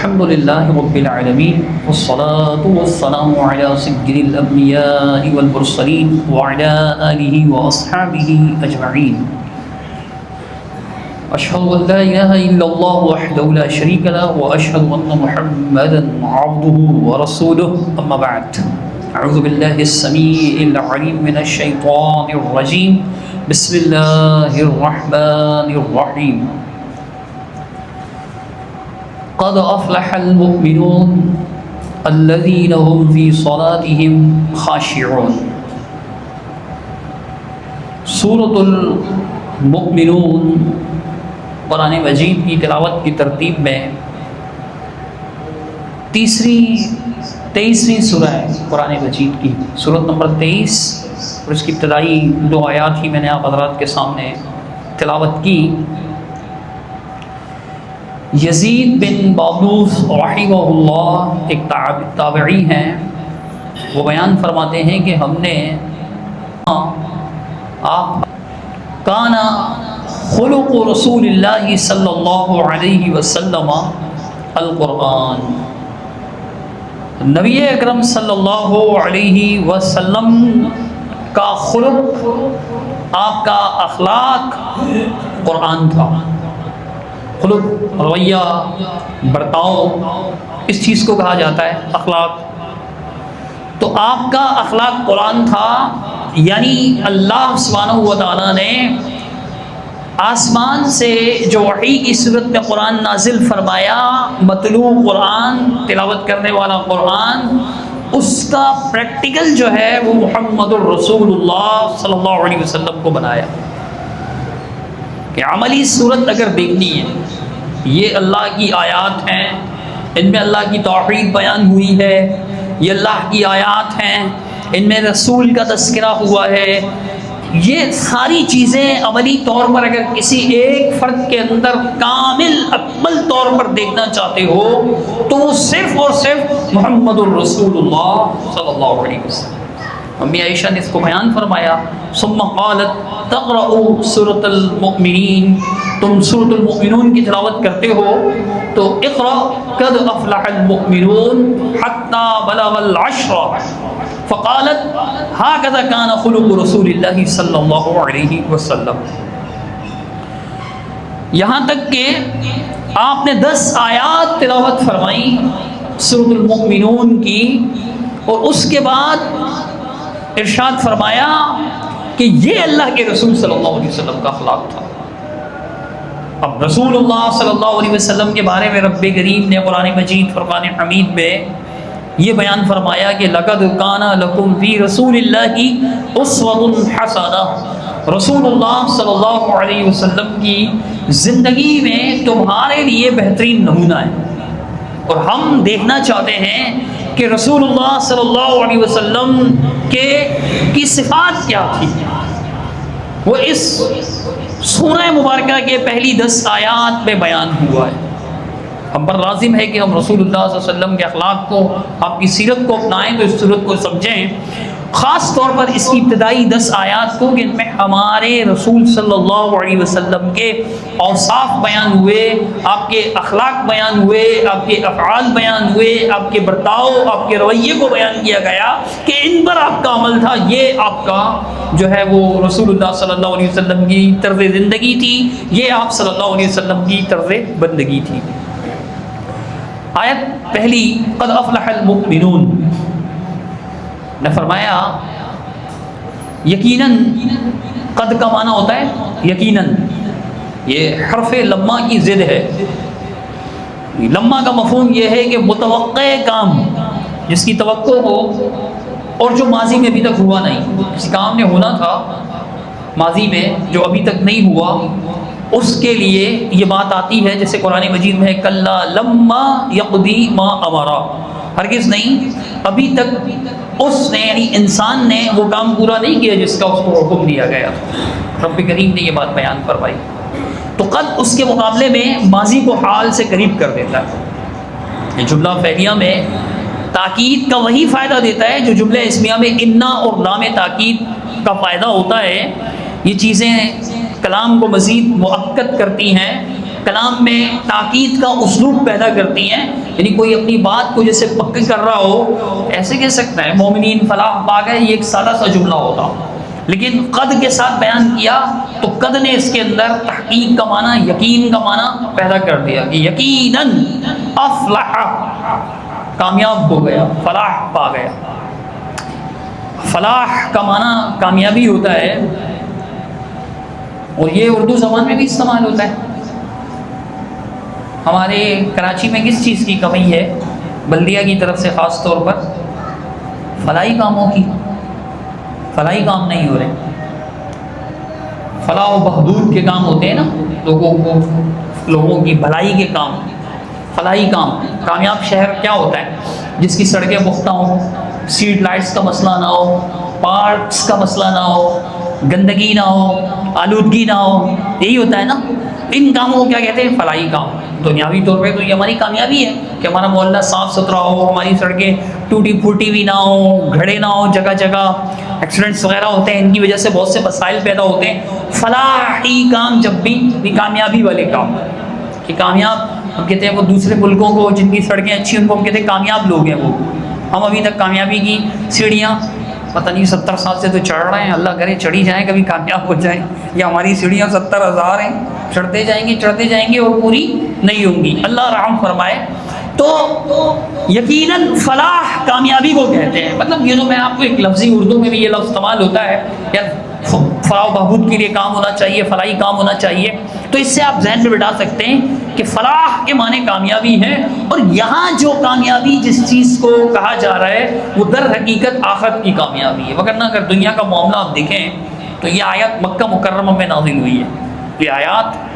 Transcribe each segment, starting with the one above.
الحمد لله رب العالمين والصلاة والسلام على سيد الأنبياء والمرسلين وعلى آله وأصحابه أجمعين. أشهد أن لا إله إلا الله وحده لا شريك له وأشهد أن محمدا عبده ورسوله. أما بعد، أعوذ بالله السميع العليم من الشيطان الرجيم. بسم الله الرحمن الرحيم. قد أفلح المؤمنون الذين هم في صلاتهم خاشعون. سورۃ المؤمنون قرآن مجید کی تلاوت کی ترتیب میں 23ویں سورہ ہے قرآن مجید کی، سورۃ نمبر 23، اور اس کی ابتدائی 2 آیات ہی میں نے آپ حضرات کے سامنے تلاوت کی. یزید بن بابوس رحمہ اللہ ایک تابعی ہیں، وہ بیان فرماتے ہیں کہ ہم نے آپ کانا خلق رسول اللہ صلی اللہ علیہ وسلم القرآن، نبی اکرم صلی اللہ علیہ وسلم کا خلق، آپ کا اخلاق قرآن تھا. خلق، رویہ، برتاؤ، اس چیز کو کہا جاتا ہے اخلاق. تو آپ کا اخلاق قرآن تھا، یعنی اللہ سبحانہ و تعالیٰ نے آسمان سے جو وحی کی صورت میں قرآن نازل فرمایا، متلو قرآن، تلاوت کرنے والا قرآن، اس کا پریکٹیکل جو ہے وہ محمد الرسول اللہ صلی اللہ علیہ وسلم کو بنایا. کہ عملی صورت اگر دیکھنی ہے، یہ اللہ کی آیات ہیں، ان میں اللہ کی توحید بیان ہوئی ہے، یہ اللہ کی آیات ہیں، ان میں رسول کا تذکرہ ہوا ہے. یہ ساری چیزیں عملی طور پر اگر کسی ایک فرد کے اندر کامل اکمل طور پر دیکھنا چاہتے ہو تو وہ صرف اور صرف محمد الرسول اللہ صلی اللہ علیہ وسلم. امی عائشہ نے اس کو بیان فرمایا، ثم قالت تقرؤ سورۃ المؤمنین، تم سورۃ المؤمنون کی تلاوت کرتے ہو تو اقرأ قد افلح المؤمنون حتی بلغ العشر، فقالت هكذا كان خلق رسول اللہ صلی اللہ علیہ وسلم. یہاں تک کہ آپ نے 10 آیات تلاوت فرمائی سورۃ المؤمنون کی، اور اس کے بعد ارشاد فرمایا کہ یہ اللہ کے رسول صلی اللہ علیہ وسلم کا اخلاق تھا. اب رسول اللہ صلی اللہ علیہ وسلم کے بارے میں رب کریم نے قرآن مجید فرقان حمید میں یہ بیان فرمایا کہ لقد کان لکم فی رسول اللہ اسوۃ حسنہ، رسول اللہ صلی اللہ علیہ وسلم کی زندگی میں تمہارے لیے بہترین نمونہ ہے. اور ہم دیکھنا چاہتے ہیں کہ رسول اللہ صلی اللہ علیہ وسلم کی صفات کیا تھی. وہ اس سورہ مبارکہ کے پہلی 10 آیات میں بیان ہوا ہے. ہم پر لازم ہے کہ ہم رسول اللہ صلی اللہ علیہ وسلم کے اخلاق کو، آپ کی سیرت کو اپنائیں، تو اس صورت کو سمجھیں، خاص طور پر اس کی ابتدائی 10 آیات کو، کہ ان میں ہمارے رسول صلی اللہ علیہ وسلم کے اوصاف بیان ہوئے، آپ کے اخلاق بیان ہوئے، آپ کے افعال بیان ہوئے، آپ کے برتاؤ، آپ کے رویے کو بیان کیا گیا کہ ان پر آپ کا عمل تھا. یہ آپ کا جو ہے وہ رسول اللہ صلی اللہ علیہ وسلم کی طرز زندگی تھی، یہ آپ صلی اللہ علیہ وسلم کی طرز بندگی تھی. آیت پہلی قد افلح المؤمنون نے فرمایا یقیناً، قد کا معنی ہوتا ہے یقیناً، یہ حرف لما کی ضد ہے. لما کا مفہوم یہ ہے کہ متوقع کام، جس کی توقع ہو اور جو ماضی میں ابھی تک ہوا نہیں. کسی کام نے ہونا تھا ماضی میں جو ابھی تک نہیں ہوا، اس کے لیے یہ بات آتی ہے، جیسے قرآن مجید میں کلا لما یقضی ما امرا، ہرگز نہیں، ابھی تک اس نے یعنی انسان نے وہ کام پورا نہیں کیا جس کا اس کو حکم دیا گیا تھا. رب کریم نے یہ بات بیان فرمائی. تو قد اس کے مقابلے میں ماضی کو حال سے قریب کر دیتا ہے. یہ جملہ فعلیہ میں تاکید کا وہی فائدہ دیتا ہے جو جملہ اسمیہ میں انا اور لام تاکید کا فائدہ ہوتا ہے. یہ چیزیں کلام کو مزید مؤکد کرتی ہیں، کلام میں تاکید کا اسلوب پیدا کرتی ہیں، یعنی کوئی اپنی بات کو جیسے پکی کر رہا ہو، ایسے کہہ سکتا ہے مومنین فلاح پا گئے، یہ ایک سادہ سا جملہ ہوتا، لیکن قد کے ساتھ بیان کیا تو قد نے اس کے اندر تحقیق کا معنی، یقین کا معنی پیدا کر دیا کہ یقیناً افلح، کامیاب ہو گیا، فلاح پا گیا۔ فلاح کا معنی کامیابی ہوتا ہے، اور یہ اردو زبان میں بھی استعمال ہوتا ہے۔ ہمارے کراچی میں کس چیز کی کمی ہے بلدیہ کی طرف سے، خاص طور پر فلاحی کاموں کی؟ فلاحی کام نہیں ہو رہے، فلاح و بہبود کے کام ہوتے ہیں نا، لوگوں کی بھلائی کے کام، فلاحی کام۔ کامیاب شہر کیا ہوتا ہے؟ جس کی سڑکیں پختہ ہوں، اسٹریٹ لائٹس کا مسئلہ نہ ہو، پارکس کا مسئلہ نہ ہو، گندگی نہ ہو، آلودگی نہ ہو، یہی ہوتا ہے نا۔ ان کاموں کو کیا کہتے ہیں؟ فلاحی کام۔ دنیاوی طور پہ تو یہ ہماری کامیابی ہے کہ ہمارا محلہ صاف ستھرا ہو، ہماری سڑکیں ٹوٹی پھوٹی بھی نہ ہو، گھڑے نہ ہو، جگہ جگہ ایکسیڈنٹس وغیرہ ہوتے ہیں، ان کی وجہ سے بہت سے مسائل پیدا ہوتے ہیں۔ فلاحی کام جب بھی کامیابی والے کام کہ کامیاب، ہم کہتے ہیں وہ دوسرے ملکوں کو جن کی سڑکیں اچھی ان کو ہم کہتے ہیں کامیاب لوگ ہیں وہ۔ ہم ابھی تک کامیابی کی سیڑھیاں پتہ نہیں 70 سال سے تو چڑھ رہے ہیں، اللہ کرے چڑھی جائیں، کبھی کامیاب ہو جائیں۔ یا ہماری سیڑھیاں 70,000 ہیں، چڑھتے جائیں گے اور پوری نہیں ہوں گی، اللہ رحم فرمائے۔ تو یقیناً فلاح کامیابی کو کہتے ہیں۔ مطلب یہ تو میں آپ کو ایک لفظی اردو میں بھی یہ لفظ استعمال ہوتا ہے، یا فلاح و بہبود کے لیے کام ہونا چاہیے، فلاحی کام ہونا چاہیے، تو اس سے آپ ذہن میں بٹھا سکتے ہیں کہ فلاح کے معنی کامیابی ہے، اور یہاں جو کامیابی جس چیز کو کہا جا رہا ہے وہ در حقیقت آخرت کی کامیابی ہے۔ وگرنہ اگر دنیا کا معاملہ آپ دیکھیں تو یہ آیات مکہ مکرمہ میں نازل ہوئی ہے، یہ آیات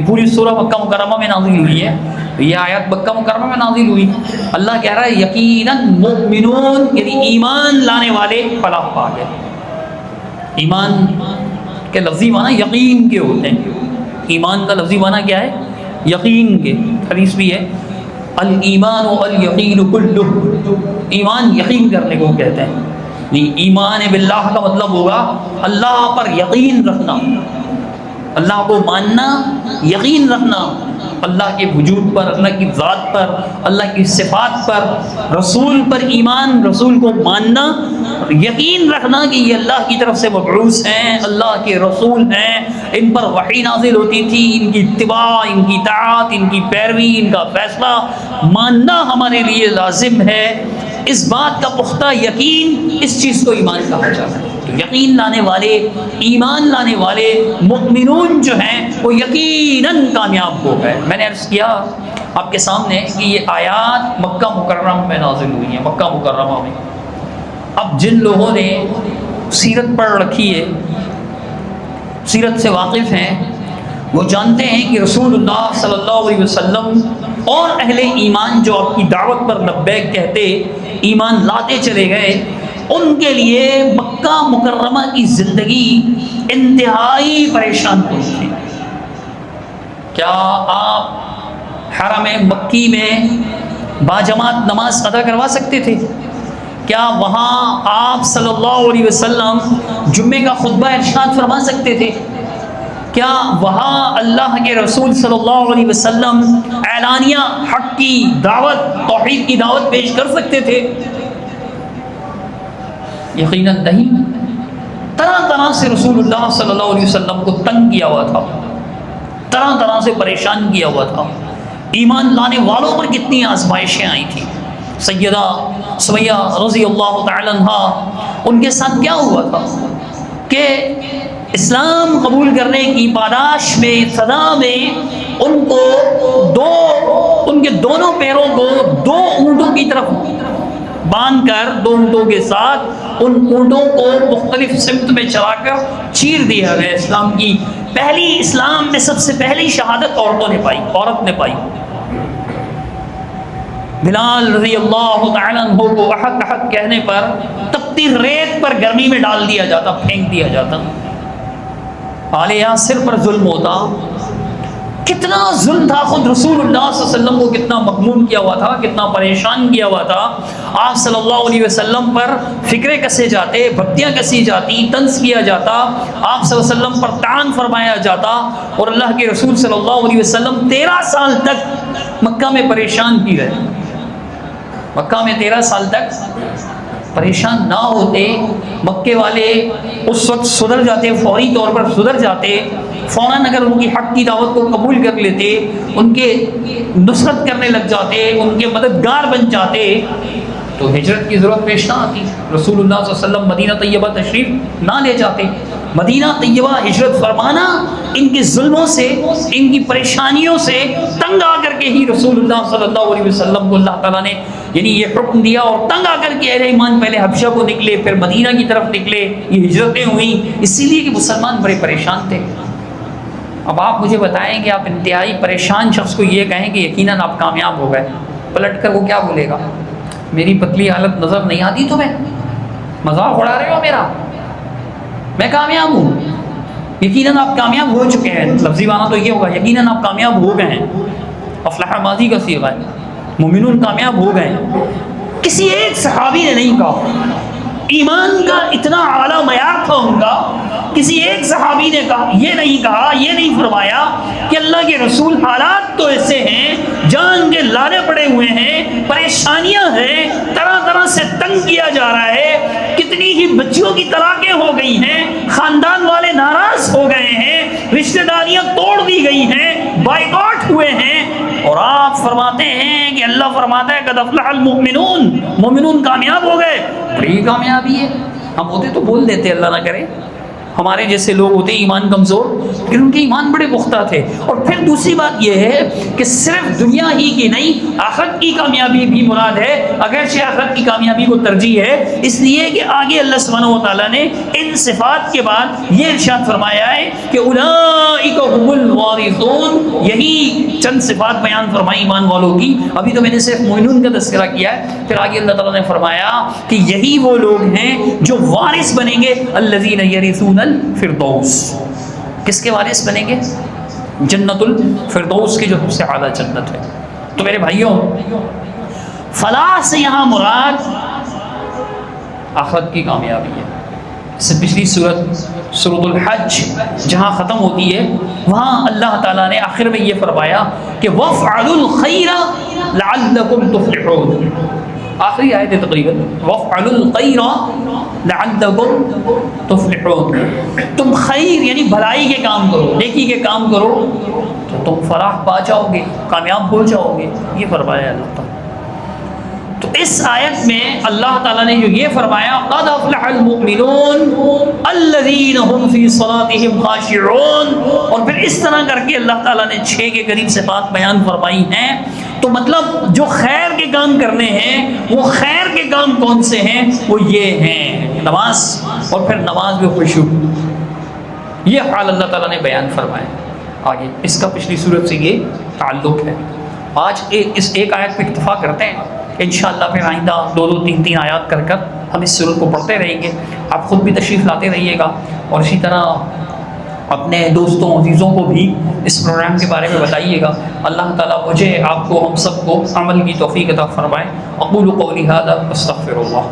پوری سورہ مکہ مکرمہ میں نازل ہوئی ہے، یہ آیات مکہ مکرمہ میں نازل ہوئی۔ اللہ کہہ رہا ہے یقیناً مؤمنون، یعنی ایمان لانے والے فلاح پا گئے۔ ایمان کے لفظی معنی یقین کے ہوتے ہیں، ایمان کا لفظی معنی کیا ہے؟ یقین کے۔ حدیث بھی ہے الایمان والیقین کلہ، ایمان یقین کرنے کو کہتے ہیں۔ ایمان باللہ کا مطلب ہوگا اللہ پر یقین رکھنا، اللہ کو ماننا، یقین رکھنا اللہ کے وجود پر، اللہ کی ذات پر، اللہ کی صفات پر، رسول پر ایمان، رسول کو ماننا، یقین رکھنا کہ یہ اللہ کی طرف سے مبعوث ہیں، اللہ کے رسول ہیں، ان پر وحی نازل ہوتی تھی، ان کی اتباع، ان کی اطاعت، ان کی پیروی، ان کا فیصلہ ماننا ہمارے لیے لازم ہے۔ اس بات کا پختہ یقین، اس چیز کو ایمان کہا جاتا ہے۔ تو یقین لانے والے، ایمان لانے والے مؤمنون جو ہیں وہ یقیناً کامیاب ہو گئے۔ میں نے عرض کیا آپ کے سامنے کہ یہ آیات مکہ مکرمہ میں نازل ہوئی ہیں، مکہ مکرمہ میں۔ اب جن لوگوں نے سیرت پڑھ رکھی ہے، سیرت سے واقف ہیں، وہ جانتے ہیں کہ رسول اللہ صلی اللہ علیہ وسلم اور اہل ایمان جو آپ کی دعوت پر لبیک کہتے، ایمان لاتے چلے گئے، ان کے لیے مکہ مکرمہ کی زندگی انتہائی پریشان کن تھی۔ کیا آپ حرم مکی میں باجماعت نماز ادا کروا سکتے تھے؟ کیا وہاں آپ صلی اللہ علیہ وسلم جمعے کا خطبہ ارشاد فرما سکتے تھے؟ کیا وہاں اللہ کے رسول صلی اللہ علیہ وسلم اعلانیہ حق کی دعوت، توحید کی دعوت پیش کر سکتے تھے؟ یقیناً نہیں۔ طرح طرح سے رسول اللہ صلی اللہ علیہ وسلم کو تنگ کیا ہوا تھا، طرح طرح سے پریشان کیا ہوا تھا۔ ایمان لانے والوں پر کتنی آزمائشیں آئی تھیں۔ سیدہ سمیہ رضی اللہ تعالی عنہ، ان کے ساتھ کیا ہوا تھا کہ اسلام قبول کرنے کی پاداش میں، صدا میں، ان کو ان کے دونوں پیروں کو 2 اونٹوں کی طرف باندھ کر، 2 اونٹوں کے ساتھ ان اونٹوں کو مختلف سمت میں چلا کر چیر دیا گیا۔ اسلام کی پہلی، اسلام میں سب سے پہلی شہادت عورت نے پائی۔ بلال رضی اللہ تعالیٰ عنہ کو احد احد کہنے پر تپتی ریت پر گرمی میں ڈال دیا جاتا، پھینک دیا جاتا۔ آل یاسر پر ظلم ہوتا، کتنا ظلم تھا، خود رسول اللہ صلی اللہ علیہ وسلم کو کتنا مغموم کیا ہوا تھا، کتنا پریشان کیا ہوا تھا. آپ صلی اللہ علیہ وسلم پر فکرے کسے جاتے، بھکتیاں کسی جاتی، طنز کیا جاتا، آپ صلی اللہ علیہ وسلم پر طعن فرمایا جاتا، اور اللہ کے رسول صلی اللہ علیہ وسلم 13 سال تک مکہ میں پریشان ہی رہے. مکہ میں 13 سال تک پریشان نہ ہوتے. مکے والے اس وقت سدھر جاتے، فوری طور پر سدھر جاتے، فوراً اگر ان کی حق کی دعوت کو قبول کر لیتے، ان کے نصرت کرنے لگ جاتے، ان کے مددگار بن جاتے، تو ہجرت کی ضرورت پیش نہ آتی. رسول اللہ صلی اللہ علیہ وسلم مدینہ طیبہ تشریف نہ لے جاتے. مدینہ طیبہ ہجرت فرمانا ان کے ظلموں سے، ان کی پریشانیوں سے تنگ آ کر کے ہی رسول اللہ صلی اللہ علیہ وسلم کو اللہ تعالیٰ نے یعنی یہ حکم دیا، اور تنگ آ کر کے اہل ایمان پہلے حبشہ کو نکلے، پھر مدینہ کی طرف نکلے. یہ ہجرتیں ہوئیں اسی لیے کہ مسلمان بڑے پریشان تھے. اب آپ مجھے بتائیں کہ آپ انتہائی پریشان شخص کو یہ کہیں کہ یقیناً آپ کامیاب ہو گئے، پلٹ کر وہ کیا بولے گا؟ میری پتلی حالت نظر نہیں آتی تمہیں؟ مذاق اڑا رہے ہو میرا؟ میں کامیاب ہوں. یقیناً آپ کامیاب ہو چکے ہیں. لفظی معنی تو یہ ہوگا یقیناً آپ کامیاب ہو گئے ہیں. افلاح ماضی کا صیغہ ہے، مومنون کامیاب ہو گئے ہیں. کسی ایک صحابی نے نہیں کہا. ایمان کا اتنا اعلیٰ معیار تھا ان کا، کسی ایک صحابی نے کہا یہ نہیں کہا، یہ نہیں فرمایا کہ اللہ کے رسول حالات تو ایسے ہیں، جان کے لانے پڑے ہوئے ہیں، پریشانیاں ہیں، طرح طرح سے تنگ کیا جا رہا ہے، کتنی ہی بچیوں کی طلاقیں ہو گئی ہیں، خاندان والے ناراض ہو گئے ہیں، رشتہ داریاں توڑ دی گئی ہیں، بائیکاٹ ہوئے ہیں، اور آپ فرماتے ہیں کہ اللہ فرماتا ہے قد افلح المؤمنون، مومنون کامیاب ہو گئے. بڑی کامیابی ہے. ہم ہوتے تو بول دیتے اللہ نہ کرے، ہمارے جیسے لوگ ہوتے ایمان کمزور، لیکن ان کے ایمان بڑے پختہ تھے. اور پھر دوسری بات یہ ہے کہ صرف دنیا ہی کی نہیں، آخرت کی کامیابی بھی مراد ہے، اگرچہ آخرت کی کامیابی کو ترجیح ہے، اس لیے کہ آگے اللہ سبحانہ و تعالیٰ نے ان صفات کے بعد یہ ارشاد فرمایا ہے کہ اولئک هم الوارثون. یہی چند صفات بیان فرمائی ایمان والوں کی. ابھی تو میں نے صرف مومنون کا تذکرہ کیا ہے، پھر آگے اللہ تعالیٰ نے فرمایا کہ یہی وہ لوگ ہیں جو وارث بنیں گے، الذین یرثون الفردوس. کس کے وارث بنیں گے؟ جنت الفردوس کی جو سب سے اعلیٰ جنت ہے. تو میرے بھائیوں، فلاح سے یہاں مراد آخرت کی کامیابی ہے. اس سے پچھلی سورۃ الحج جہاں ختم ہوتی ہے، وہاں اللہ تعالیٰ نے آخر میں یہ فرمایا کہ وَافْعَلُوا الْخَيْرَ لَعَلَّكُمْ تُفْلِحُونَ. آخری آیت ہے تقریباً، وَافْعَلُوا الْخَيْرَ لَعَلَّكُمْ تُفْلِحُونَ. تم خیر یعنی بھلائی کے کام کرو، نیکی کے کام کرو تو تم فلاح پا جاؤ گے، کامیاب ہو جاؤ گے. یہ فرمایا اللہ تعالیٰ. تو اس آیت میں اللہ تعالیٰ نے جو یہ فرمایا قد افلح المؤمنون الذین هم فی صلاتهم خاشعون، اور پھر اس طرح کر کے اللہ تعالیٰ نے 6 کے قریب صفات بیان فرمائی ہیں. تو مطلب جو خیر کے کام کرنے ہیں، وہ خیر کے کام کون سے ہیں؟ وہ یہ ہیں نماز، اور پھر نماز میں خشوع. یہ حال اللہ تعالیٰ نے بیان فرمایا. آگے اس کا پچھلی صورت سے یہ تعلق ہے. آج اس ایک آیت پہ اکتفا کرتے ہیں، انشاءاللہ پھر آئندہ 2 3 آیات کر ہم اس صورت کو پڑھتے رہیں گے. آپ خود بھی تشریف لاتے رہیے گا، اور اسی طرح اپنے دوستوں عزیزوں کو بھی اس پروگرام کے بارے میں بتائیے گا. اللہ تعالیٰ مجھے، آپ کو، ہم سب کو عمل کی توفیق عطا فرمائے. اقول قولی ھذا واستغفر اللہ.